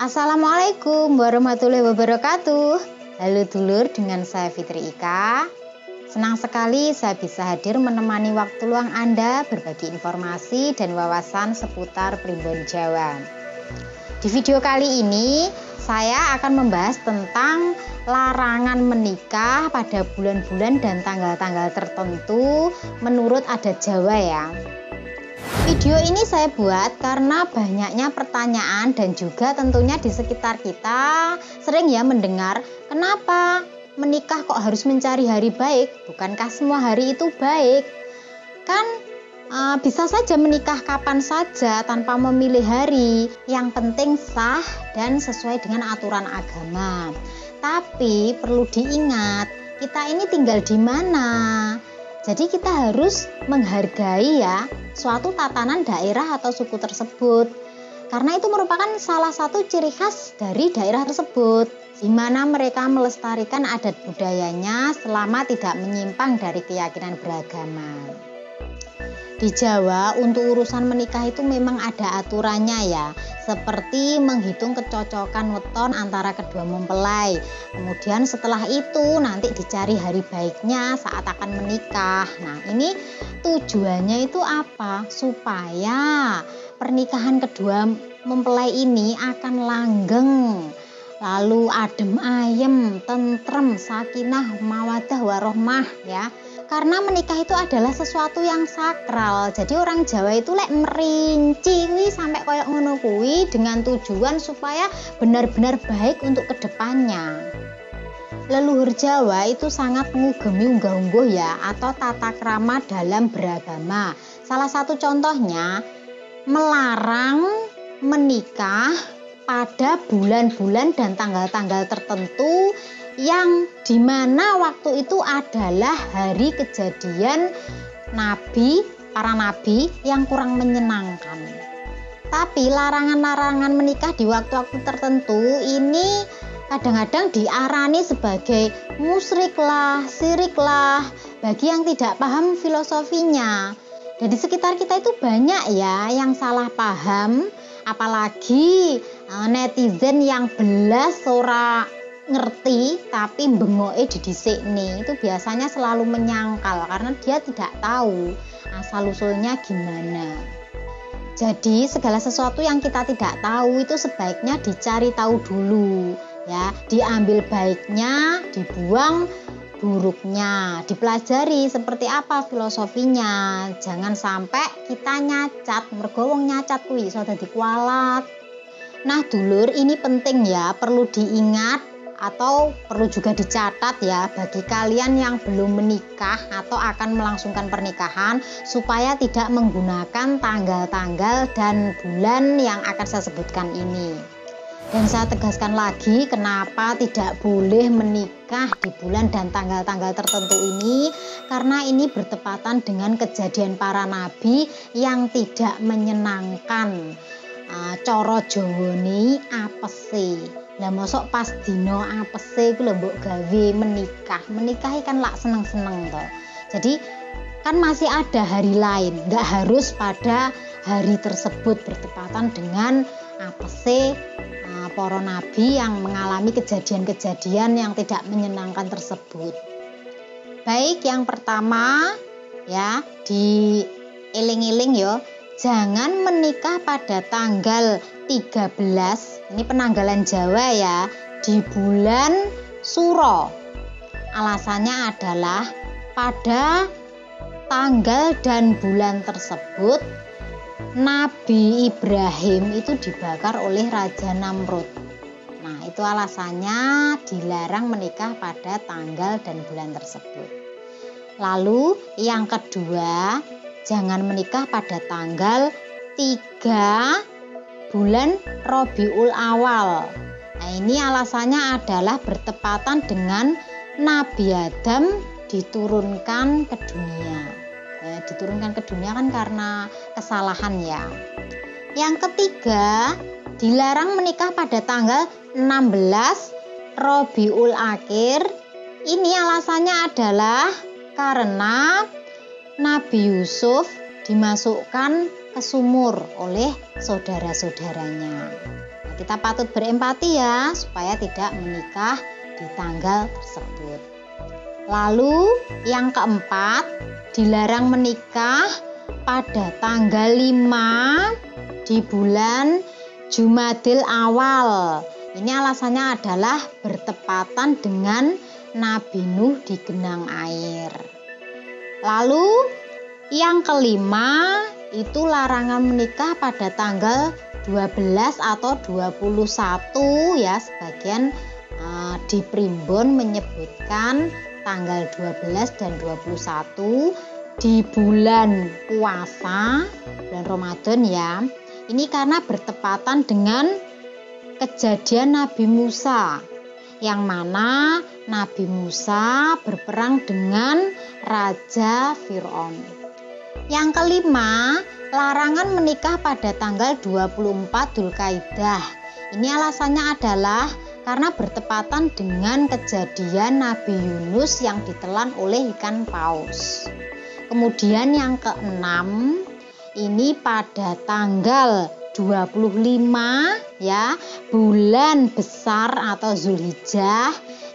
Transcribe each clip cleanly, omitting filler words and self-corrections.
Assalamualaikum warahmatullahi wabarakatuh. Halo dulur, dengan saya Fitri Ika. Senang sekali saya bisa hadir menemani waktu luang Anda berbagi informasi dan wawasan seputar Primbon Jawa. Di video kali ini saya akan membahas tentang larangan menikah pada bulan-bulan dan tanggal-tanggal tertentu menurut adat Jawa ya. Video ini saya buat karena banyaknya pertanyaan dan juga tentunya di sekitar kita sering ya mendengar, kenapa menikah kok harus mencari hari baik? Bukankah semua hari itu baik? Kan bisa saja menikah kapan saja tanpa memilih hari. Yang penting sah dan sesuai dengan aturan agama. Tapi perlu diingat, kita ini tinggal di mana? Jadi kita harus menghargai ya suatu tatanan daerah atau suku tersebut. Karena itu merupakan salah satu ciri khas dari daerah tersebut, di mana mereka melestarikan adat budayanya selama tidak menyimpang dari keyakinan beragama. Di Jawa untuk urusan menikah itu memang ada aturannya ya, seperti menghitung kecocokan weton antara kedua mempelai. Kemudian setelah itu nanti dicari hari baiknya saat akan menikah. Nah, ini tujuannya itu apa? Supaya pernikahan kedua mempelai ini akan langgeng, lalu adem ayem, tentrem, sakinah, mawaddah, warohmah ya. Karena menikah itu adalah sesuatu yang sakral. Jadi orang Jawa itu merinci sampai koyok ngono kuwi dengan tujuan supaya benar-benar baik untuk kedepannya. Leluhur Jawa itu sangat mengugemi unggah-ungguh ya, atau tata krama dalam beragama. Salah satu contohnya melarang menikah pada bulan-bulan dan tanggal-tanggal tertentu yang dimana waktu itu adalah hari kejadian para nabi yang kurang menyenangkan. Tapi larangan-larangan menikah di waktu-waktu tertentu ini kadang-kadang diarani sebagai musyrik lah, syirik lah bagi yang tidak paham filosofinya. Dan di sekitar kita itu banyak ya yang salah paham, apalagi netizen yang belas ora ngerti tapi bengoke didhisikne itu biasanya selalu menyangkal karena dia tidak tahu asal-usulnya gimana. Jadi segala sesuatu yang kita tidak tahu itu sebaiknya dicari tahu dulu ya, diambil baiknya, dibuang buruknya, dipelajari seperti apa filosofinya. Jangan sampai kita nyacat, mergo wong nyacat kuwi iso dadi kualat. Nah, dulur, ini penting ya, perlu diingat atau perlu juga dicatat ya bagi kalian yang belum menikah atau akan melangsungkan pernikahan, supaya tidak menggunakan tanggal-tanggal dan bulan yang akan saya sebutkan ini. Dan saya tegaskan lagi, kenapa tidak boleh menikah di bulan dan tanggal-tanggal tertentu ini, karena ini bertepatan dengan kejadian para nabi yang tidak menyenangkan. Coro Jawone apese. Lah mosok pas dino apese iku lho mbok gawe menikah kan lak seneng-seneng to. Jadi kan masih ada hari lain, enggak harus pada hari tersebut bertepatan dengan apese para nabi yang mengalami kejadian-kejadian yang tidak menyenangkan tersebut. Baik, yang pertama ya, dieling-eling yo, jangan menikah pada tanggal 13, ini penanggalan Jawa ya, di bulan Suro. Alasannya adalah pada tanggal dan bulan tersebut Nabi Ibrahim itu dibakar oleh Raja Namrud. Nah, itu alasannya dilarang menikah pada tanggal dan bulan tersebut. Lalu yang kedua, jangan menikah pada tanggal 3 bulan Rabiul Awal. Nah, ini alasannya adalah bertepatan dengan Nabi Adam diturunkan ke dunia. Diturunkan ke dunia kan karena kesalahan ya. Yang ketiga, dilarang menikah pada tanggal 16 Rabiul Akhir. Ini alasannya adalah karena Nabi Yusuf dimasukkan ke sumur oleh saudara-saudaranya. Kita patut berempati ya, supaya tidak menikah di tanggal tersebut. Lalu yang keempat, dilarang menikah pada tanggal 5 di bulan Jumadil Awal. Ini alasannya adalah bertepatan dengan Nabi Nuh digenang air. Lalu yang kelima, itu larangan menikah pada tanggal 12 atau 21 ya, sebagian di Primbon menyebutkan tanggal 12 dan 21 di bulan puasa, bulan Ramadan ya. Ini karena bertepatan dengan kejadian Nabi Musa, yang mana Nabi Musa berperang dengan Raja Fir'aun. Yang kelima, larangan menikah pada tanggal 24 Dzulkaidah. Ini alasannya adalah karena bertepatan dengan kejadian Nabi Yunus yang ditelan oleh ikan paus. Kemudian yang keenam, ini pada tanggal 25 ya, bulan besar atau Zulhijjah.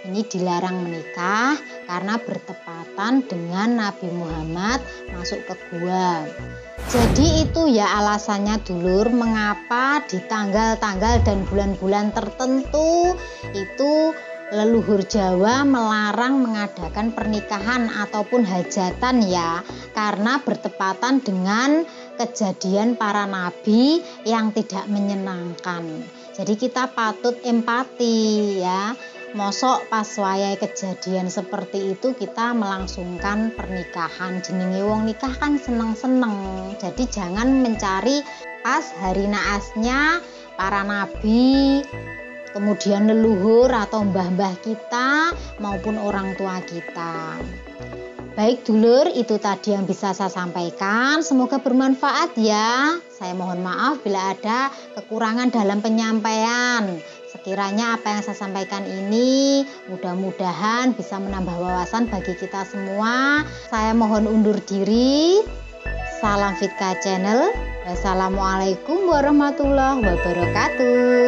Ini dilarang menikah karena bertepatan dengan Nabi Muhammad masuk ke gua. Jadi itu ya alasannya dulur, mengapa di tanggal-tanggal dan bulan-bulan tertentu itu leluhur Jawa melarang mengadakan pernikahan ataupun hajatan ya, karena bertepatan dengan kejadian para nabi yang tidak menyenangkan. Jadi kita patut empati ya. Mosok pas wayahe kejadian seperti itu kita melangsungkan pernikahan. Jenenge wong nikah kan seneng-seneng. Jadi jangan mencari pas hari naasnya para nabi, kemudian leluhur atau mbah-mbah kita maupun orang tua kita. Baik dulur, itu tadi yang bisa saya sampaikan. Semoga bermanfaat ya. Saya mohon maaf bila ada kekurangan dalam penyampaian. Sekiranya apa yang saya sampaikan ini mudah-mudahan bisa menambah wawasan bagi kita semua. Saya mohon undur diri. Salam Fitka Channel. Wassalamualaikum warahmatullahi wabarakatuh.